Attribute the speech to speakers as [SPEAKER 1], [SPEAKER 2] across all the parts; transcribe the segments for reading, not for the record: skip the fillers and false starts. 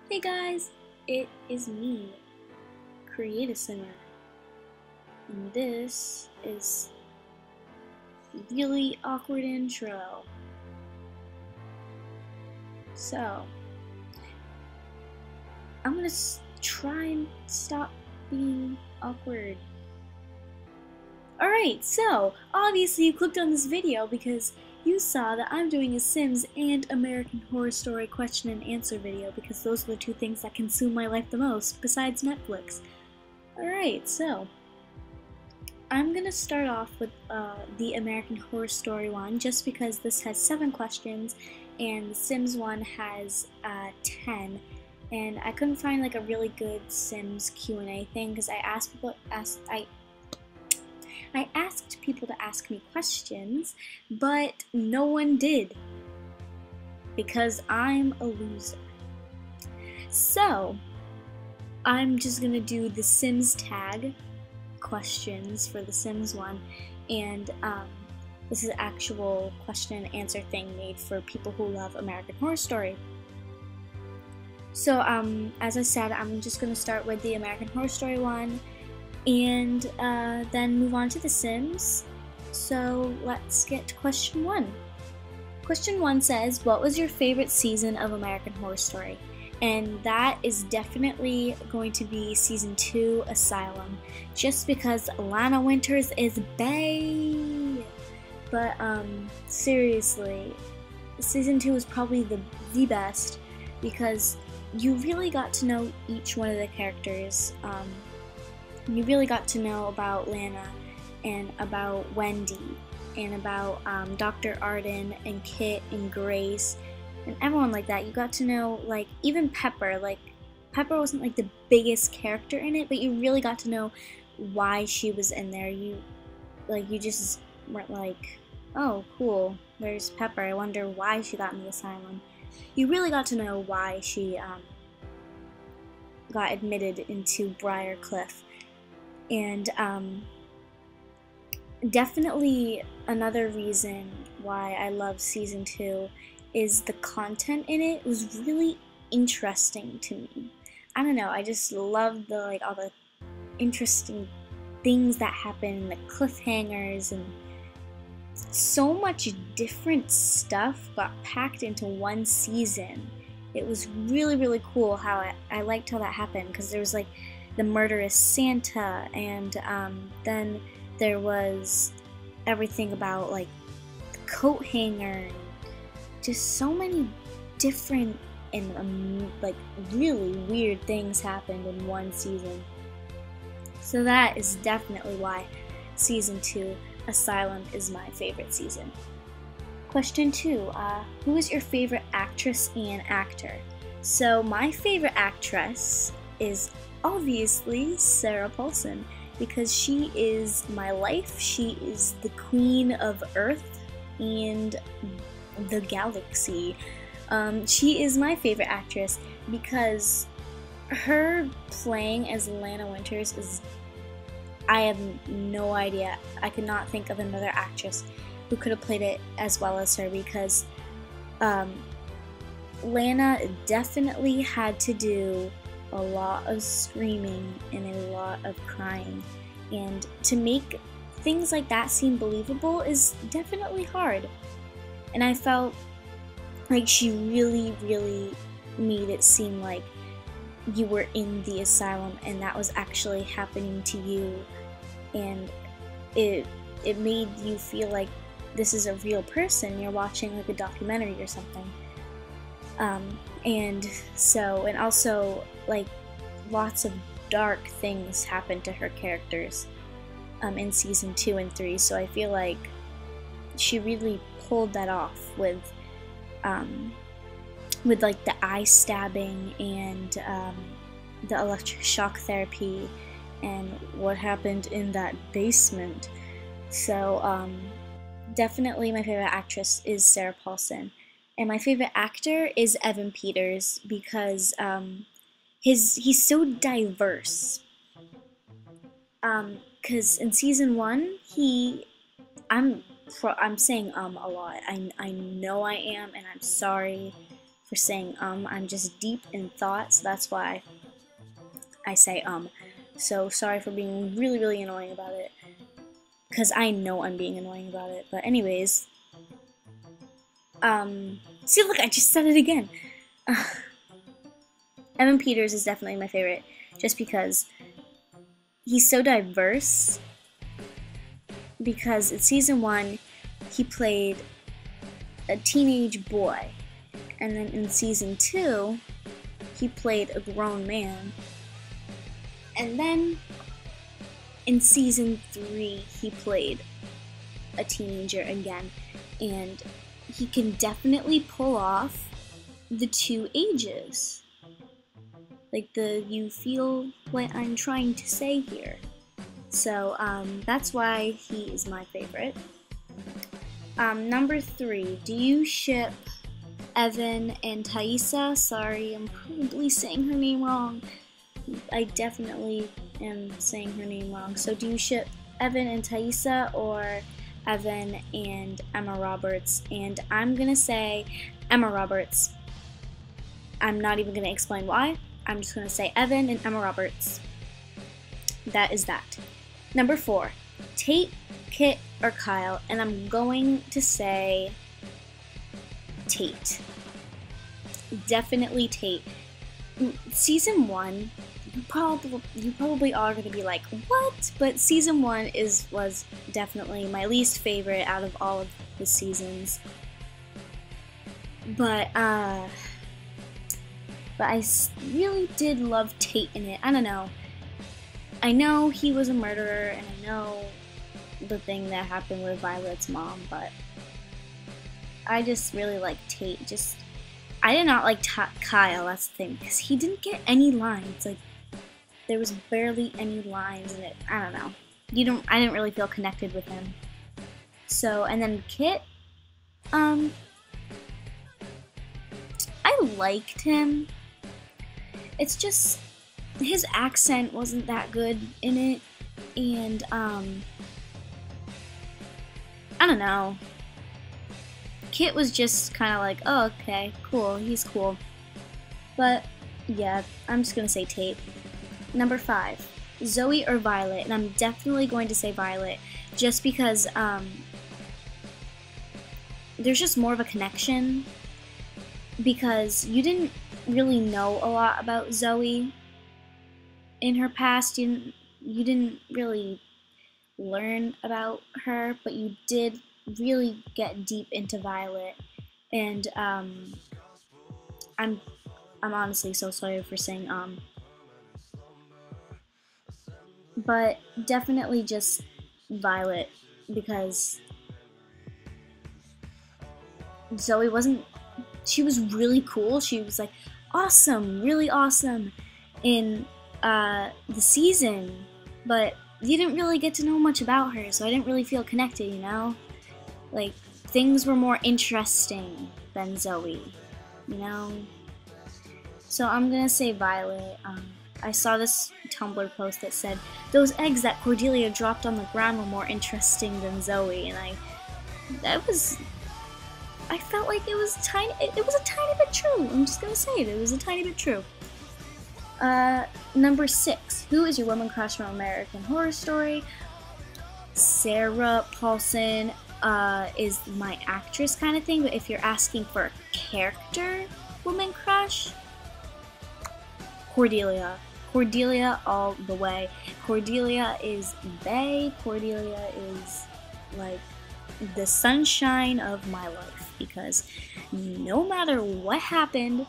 [SPEAKER 1] Hey guys, it is me, Create a Simmer, and this is really awkward intro. So, I'm gonna try and stop being awkward. Alright, so, obviously you clicked on this video because you saw that I'm doing a Sims and American Horror Story question and answer video because those are the two things that consume my life the most, besides Netflix. Alright, so, I'm gonna start off with the American Horror Story one just because this has 7 questions and the Sims one has 10, and I couldn't find like a really good Sims Q&A thing because I asked people to ask me questions, but no one did because I'm a loser. So I'm just gonna do the Sims tag questions for the Sims one, and this is an actual question and answer thing made for people who love American Horror Story. So as I said, I'm just going to start with the American Horror Story one and then move on to the Sims. So let's get to question 1. Question 1 says, what was your favorite season of American Horror Story? And that is definitely going to be season 2, Asylum, just because Lana Winters is bae. But seriously, season 2 was probably the best because you really got to know each one of the characters. You really got to know about Lana and about Wendy and about Dr. Arden and Kit and Grace and everyone like that. You got to know, like, even Pepper. Like, Pepper wasn't like the biggest character in it, but you really got to know why she was in there. You just weren't like, oh, cool, there's Pepper, I wonder why she got in the asylum. You really got to know why she got admitted into Briarcliff. And definitely another reason why I love season 2 is the content in it. It was really interesting to me. I don't know, I just loved all the interesting things that happened, the cliffhangers, and so much different stuff got packed into one season. It was really cool how I liked how that happened, because there was like the murderous Santa, and then there was everything about like the coat hanger, just so many different and like really weird things happened in one season. So that is definitely why season 2, Asylum, is my favorite season. Question 2, who is your favorite actress and actor? So my favorite actress is obviously Sarah Paulson, because she is my life. She is the queen of Earth and the galaxy. She is my favorite actress because her playing as Lana Winters is, I have no idea. I could not think of another actress who could have played it as well as her, because Lana definitely had to do a lot of screaming and a lot of crying, and to make things like that seem believable is definitely hard. And I felt like she really made it seem like you were in the asylum and that was actually happening to you, and it made you feel like this is a real person. You're watching like a documentary or something. And also like lots of dark things happened to her characters in season 2 and 3. So I feel like she really pulled that off with like the eye stabbing and the electric shock therapy and what happened in that basement. So definitely my favorite actress is Sarah Paulson, and my favorite actor is Evan Peters because he's so diverse. Because in season 1 I'm saying a lot. I know I am, and I'm sorry for saying I'm just deep in thought, so that's why I say So sorry for being really, really annoying about it. Because I know I'm being annoying about it. But anyways. See, look, I just said it again. Evan Peters is definitely my favorite. Just because he's so diverse. Because in season 1, he played a teenage boy. And then in season 2, he played a grown man. And then in season 3, he played a teenager again. And he can definitely pull off the 2 ages. Like you feel what I'm trying to say here. So that's why he is my favorite. Number 3, do you ship Evan and Taissa? Sorry, I'm probably saying her name wrong. I definitely am saying her name wrong. So do you ship Evan and Taissa or Evan and Emma Roberts? And I'm gonna say Emma Roberts. I'm not even gonna explain why. I'm just gonna say Evan and Emma Roberts. That is that. Number 4, Tate, Kit, or Kyle, and I'm going to say Tate. Definitely Tate. Season 1, you probably are going to be like, what? But season 1 was definitely my least favorite out of all of the seasons. But I really did love Tate in it. I don't know. I know he was a murderer, and I know the thing that happened with Violet's mom, but I just really like Tate. I did not like Kyle, that's the thing, because he didn't get any lines. Like, there was barely any lines in it. I don't know. I didn't really feel connected with him. So, and then Kit, I liked him. It's just, his accent wasn't that good in it, and, I don't know. Kit was just kind of like, oh, okay, cool, he's cool. But, yeah, I'm just gonna say Tate. Number 5, Zoe or Violet, and I'm definitely going to say Violet, just because, there's just more of a connection, because you didn't really know a lot about Zoe in her past. You didn't really learn about her, but you did really get deep into Violet, and I'm honestly so sorry for saying but definitely just Violet, because Zoe she was really cool. She was like awesome, really awesome in the season, but you didn't really get to know much about her, so I didn't really feel connected, you know? Like, things were more interesting than Zoe, you know? So I'm gonna say Violet. I saw this Tumblr post that said, those eggs that Cordelia dropped on the ground were more interesting than Zoe, and I felt like it was a tiny bit true. I'm just gonna say it was a tiny bit true. Number 6, who is your woman crush from American Horror Story? Sarah Paulson is my actress kind of thing, but if you're asking for a character woman crush, Cordelia. Cordelia all the way. Cordelia is bae. Cordelia is like the sunshine of my life, because no matter what happened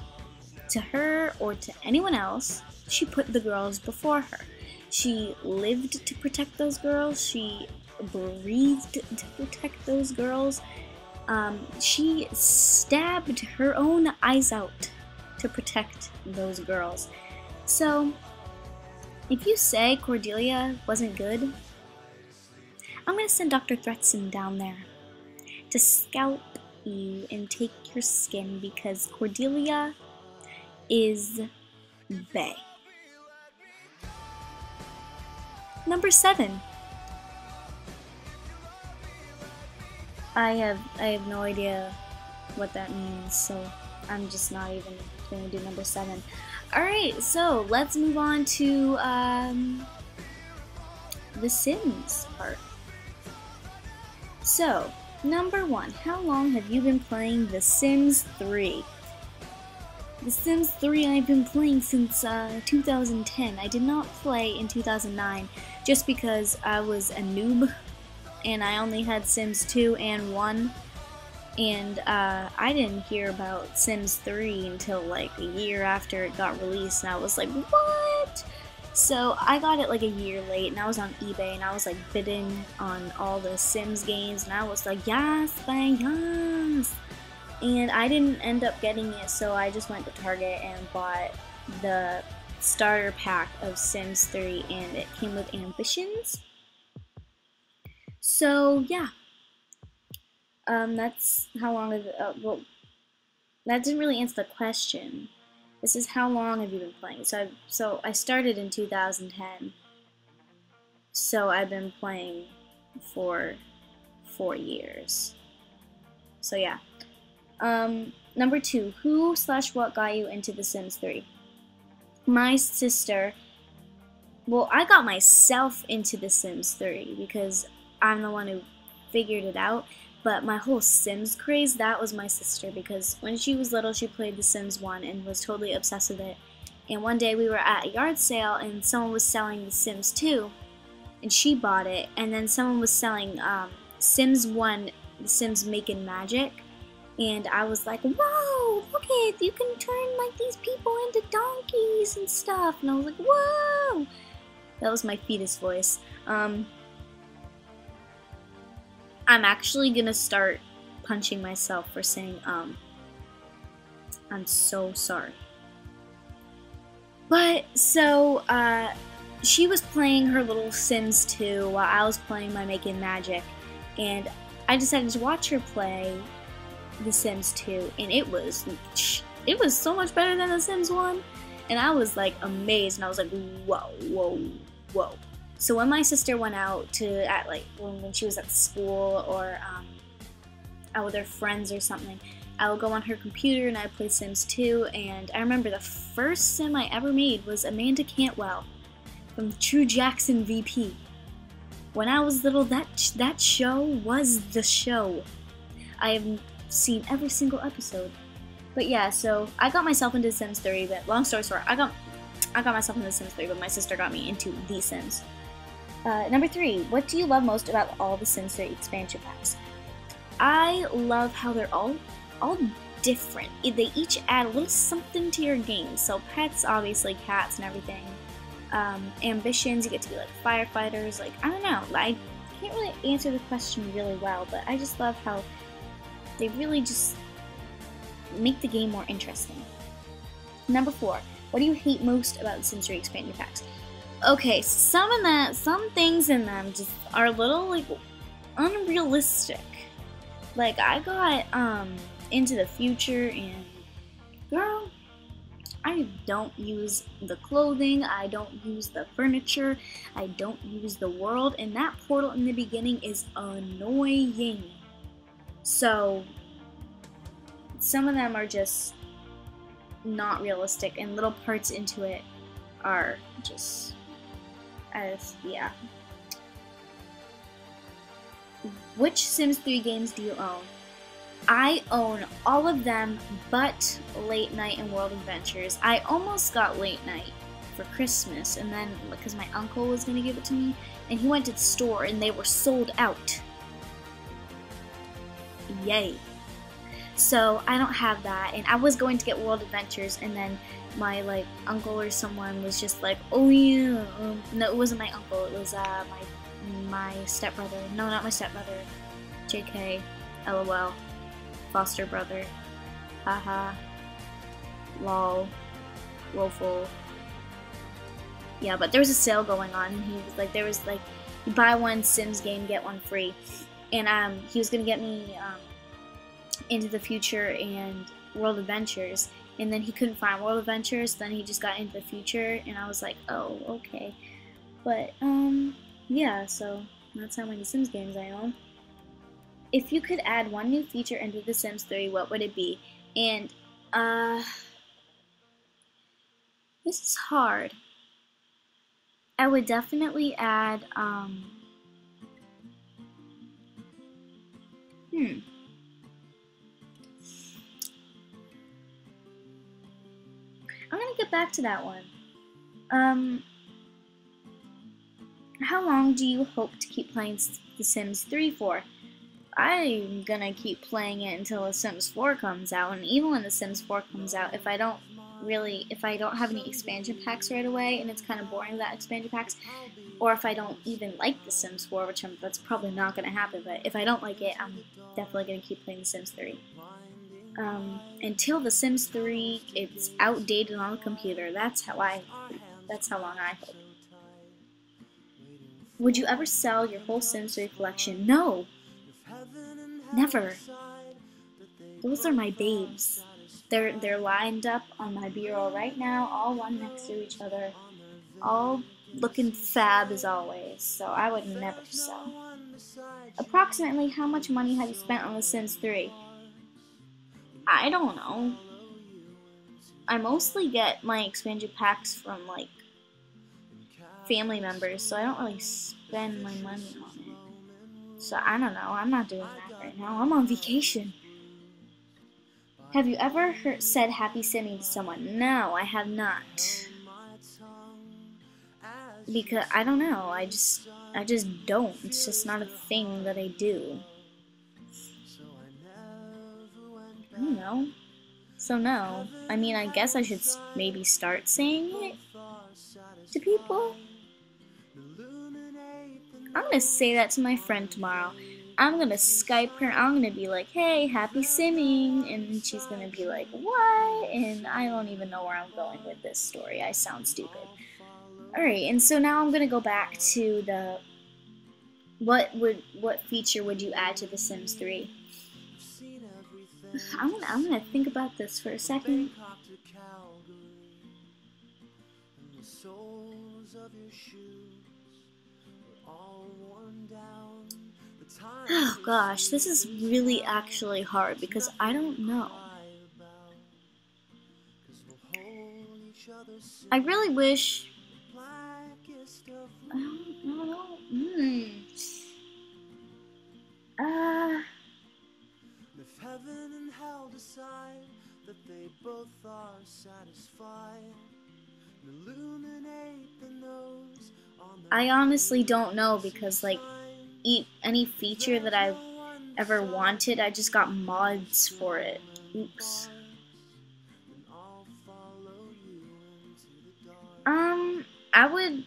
[SPEAKER 1] to her or to anyone else, she put the girls before her. She lived to protect those girls. She breathed to protect those girls. She stabbed her own eyes out to protect those girls. So, if you say Cordelia wasn't good, I'm gonna send Dr. Thretson down there to scalp you and take your skin, because Cordelia is bae. Number 7. I have no idea what that means, so I'm just not even going to do number 7. Alright, so let's move on to the Sims part. So, number 1, how long have you been playing The Sims 3? The Sims 3 I've been playing since 2010. I did not play in 2009 just because I was a noob and I only had Sims 2 and 1. And I didn't hear about Sims 3 until like a year after it got released, and I was like, what? So I got it like a year late, and I was on eBay, and I was like bidding on all the Sims games, and I was like, yes, yes. And I didn't end up getting it, so I just went to Target and bought the starter pack of Sims 3, and it came with Ambitions. So yeah. That's how long have well, that didn't really answer the question. This is how long have you been playing? So I started in 2010. So I've been playing for 4 years. So yeah. Number 2, who/what got you into The Sims 3? My sister. Well, I got myself into The Sims 3 because I'm the one who figured it out. But my whole Sims craze, that was my sister, because when she was little, she played The Sims 1 and was totally obsessed with it. And one day we were at a yard sale and someone was selling The Sims 2, and she bought it. And then someone was selling Sims 1, The Sims Making Magic. And I was like, whoa, look it, you can turn like these people into donkeys and stuff. And I was like, whoa. That was my fetus voice. I'm actually gonna start punching myself for saying I'm so sorry. But so she was playing her little Sims 2 while I was playing my Making Magic, and I decided to watch her play The Sims 2, and it was so much better than The Sims 1, and I was like amazed, and I was like, whoa, whoa, whoa. So when my sister went out when she was at school or out with her friends or something, I would go on her computer and I'd play Sims 2. And I remember the first Sim I ever made was Amanda Cantwell from True Jackson VP. When I was little, that show was the show. I have seen every single episode. But yeah, so I got myself into Sims 3. But long story short, I got myself into Sims 3, but my sister got me into The Sims. Number 3, what do you love most about all the Sims 3 expansion packs? I love how they're all different. They each add a little something to your game. So pets, obviously cats and everything. Ambitions, you get to be like firefighters. Like, I don't know. I can't really answer the question really well, but I just love how they really just make the game more interesting. Number 4, what do you hate most about the Sims 3 expansion packs? Okay, some things in them just are a little like unrealistic. Like I got Into the Future, and girl, I don't use the clothing, I don't use the furniture, I don't use the world, and that portal in the beginning is annoying. So some of them are just not realistic, and little parts into it are just yeah. Which Sims 3 games do you own? I own all of them but Late Night and World Adventures. I almost got Late Night for Christmas, and then because my uncle was going to give it to me, and he went to the store and they were sold out. Yay. So I don't have that, and I was going to get World Adventures, and then my uncle or someone was just like, oh yeah, no, it wasn't my uncle, it was my stepbrother. No, not my stepbrother. JK, LOL, foster brother, haha, lol, woeful. Yeah, but there was a sale going on, and he was like, there was like, you buy one Sims game, get one free, and he was gonna get me Into the Future and World Adventures, and then he couldn't find World Adventures, then he just got Into the Future, and I was like, oh, okay. But, yeah, so that's how many Sims games I own. If you could add one new feature into The Sims 3, what would it be? And Uh, this is hard. I would definitely add, hmm. I'm gonna get back to that one. Um, how long do you hope to keep playing The Sims 3 for? I'm gonna keep playing it until The Sims 4 comes out, and even when The Sims 4 comes out, if I don't have any expansion packs right away, and it's kind of boring without expansion packs, or if I don't even like The Sims 4, that's probably not gonna happen, but if I don't like it, I'm definitely gonna keep playing The Sims 3. Until The Sims 3, it's outdated on the computer. That's how long I hope. Would you ever sell your whole Sims 3 collection? No! Never. Those are my babes. They're lined up on my bureau right now, all one next to each other, all looking fab as always, so I would never sell. Approximately how much money have you spent on The Sims 3? I don't know. I mostly get my expansion packs from, like, family members, so I don't really spend my money on it. So I don't know. I'm not doing that right now. I'm on vacation. Have you ever said happy simming to someone? No, I have not. Because I don't know. I just don't. It's just not a thing that I do. I don't know. So no. I mean, I guess I should maybe start saying it to people. I'm gonna say that to my friend tomorrow. I'm gonna Skype her. I'm gonna be like, hey, happy simming. And she's gonna be like, what? And I don't even know where I'm going with this story. I sound stupid. Alright, and so now I'm gonna go back to the what feature would you add to The Sims 3? I'm gonna think about this for a second. Oh gosh, this is really actually hard because I don't know. I really wish. I don't know.
[SPEAKER 2] If heaven and hell decide that they both are satisfied, illuminate the nose on the
[SPEAKER 1] I honestly don't know because, like, any feature that I've ever wanted, I just got mods for it. Oops. I would.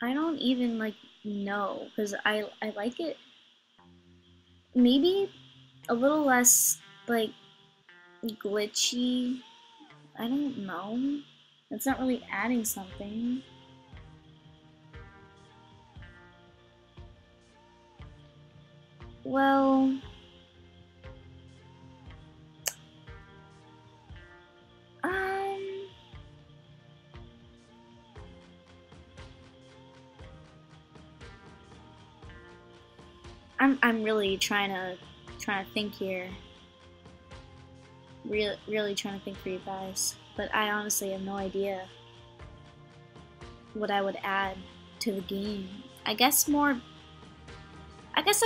[SPEAKER 1] I don't even like know because I like it. Maybe a little less like glitchy. I don't know. It's not really adding something. Well, I'm really trying to think here. Really trying to think for you guys, but I honestly have no idea what I would add to the game. I guess I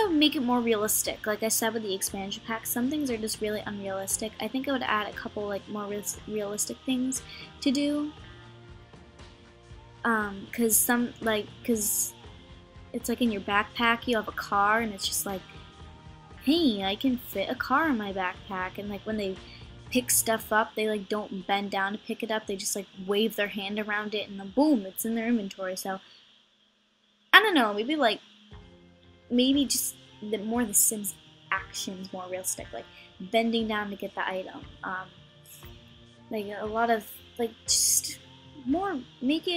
[SPEAKER 1] would make it more realistic. Like I said with the expansion pack, some things are just really unrealistic. I think I would add a couple like more realistic things to do. Cause it's like in your backpack you have a car and it's just like, hey, I can fit a car in my backpack, and like when they pick stuff up, they like don't bend down to pick it up, they just like wave their hand around it and then boom, it's in their inventory. So I don't know, maybe just the Sims actions more realistic, like bending down to get the item. Like a lot of like just more make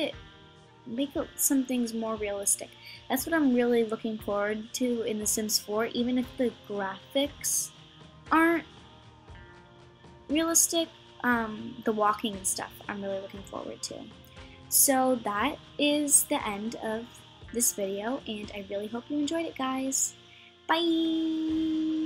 [SPEAKER 1] some things more realistic. That's what I'm really looking forward to in The Sims 4, even if the graphics aren't realistic. The walking and stuff I'm really looking forward to. So that is the end of this video, and I really hope you enjoyed it, guys. Bye!